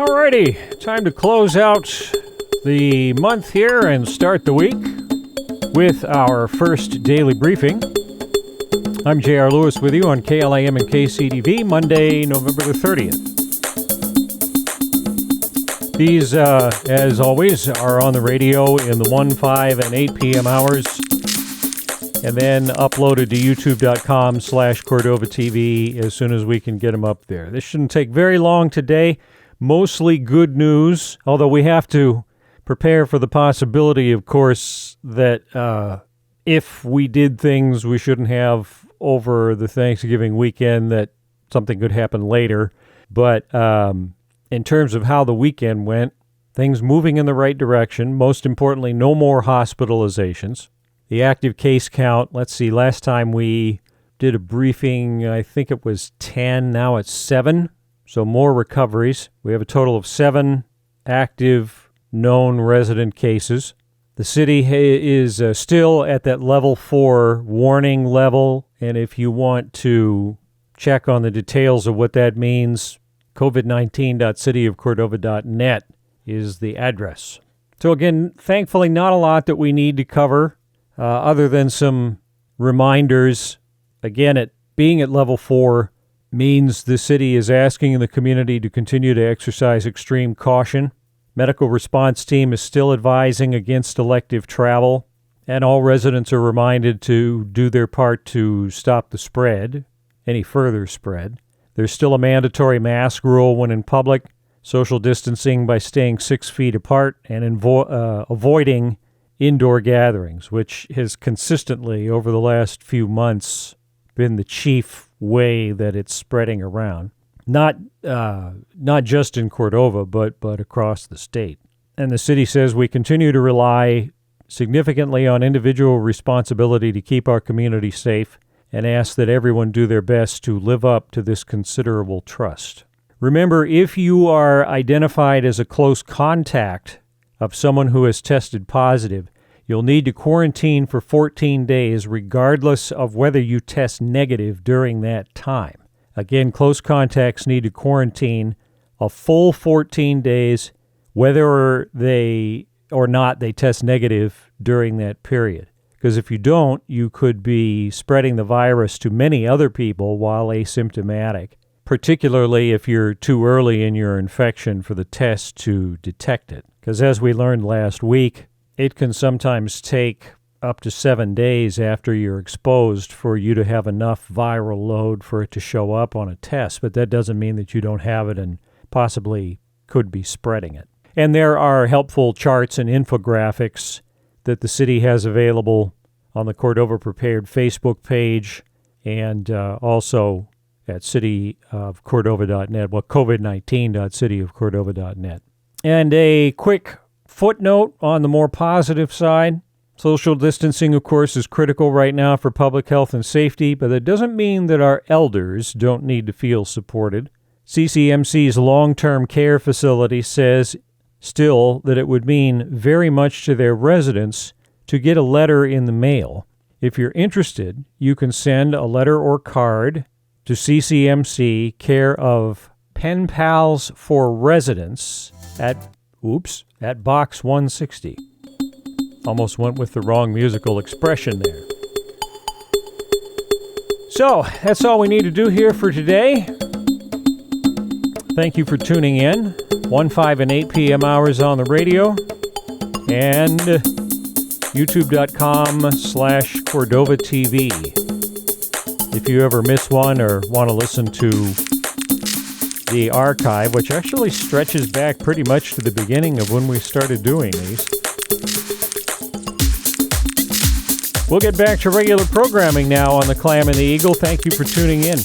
Alrighty, time to close out the month here and start the week with our first daily briefing. I'm J.R. Lewis with you on KLAM and KCDV, Monday, November the 30th. These, as always, are on the radio in the 1, 5, and 8 p.m. hours, and then uploaded to youtube.com/Cordova TV as soon as we can get them up there. This shouldn't take very long today. Mostly good news, although we have to prepare for the possibility, of course, that if we did things we shouldn't have over the Thanksgiving weekend, that something could happen later. But in terms of how the weekend went, things moving in the right direction. Most importantly, no more hospitalizations. The active case count, let's see, last time we did a briefing, I think it was 10, now it's 7. So more recoveries. We have a total of 7 active known resident cases. The city is still at that level 4 warning level. And if you want to check on the details of what that means, covid19.cityofcordova.net is the address. So again, thankfully not a lot that we need to cover other than some reminders. Again, being at level 4 means the city is asking the community to continue to exercise extreme caution. Medical response team is still advising against elective travel, and all residents are reminded to do their part to stop the spread, any further spread. There's still a mandatory mask rule when in public, social distancing by staying 6 feet apart, and avoiding indoor gatherings, which has consistently over the last few months been the chief way that it's spreading around. Not just in Cordova, but across the state. And the city says we continue to rely significantly on individual responsibility to keep our community safe and ask that everyone do their best to live up to this considerable trust. Remember, if you are identified as a close contact of someone who has tested positive, you'll need to quarantine for 14 days regardless of whether you test negative during that time. Again, close contacts need to quarantine a full 14 days whether they or not they test negative during that period. Because if you don't, you could be spreading the virus to many other people while asymptomatic, particularly if you're too early in your infection for the test to detect it. Because as we learned last week, it can sometimes take up to 7 days after you're exposed for you to have enough viral load for it to show up on a test, but that doesn't mean that you don't have it and possibly could be spreading it. And there are helpful charts and infographics that the city has available on the Cordova Prepared Facebook page and also at cityofcordova.net, well, covid19.cityofcordova.net. And a quick footnote on the more positive side. Social distancing, of course, is critical right now for public health and safety, but that doesn't mean that our elders don't need to feel supported. CCMC's long-term care facility says still that it would mean very much to their residents to get a letter in the mail. If you're interested, you can send a letter or card to CCMC, care of Pen Pals for Residents at Box 160. Almost went with the wrong musical expression there. So, that's all we need to do here for today. Thank you for tuning in. 1, 5, and 8 p.m. hours on the radio. And youtube.com/Cordova TV. If you ever miss one or want to listen to the archive, which actually stretches back pretty much to the beginning of when we started doing these. We'll get back to regular programming now on the Clam and the Eagle. Thank you for tuning in.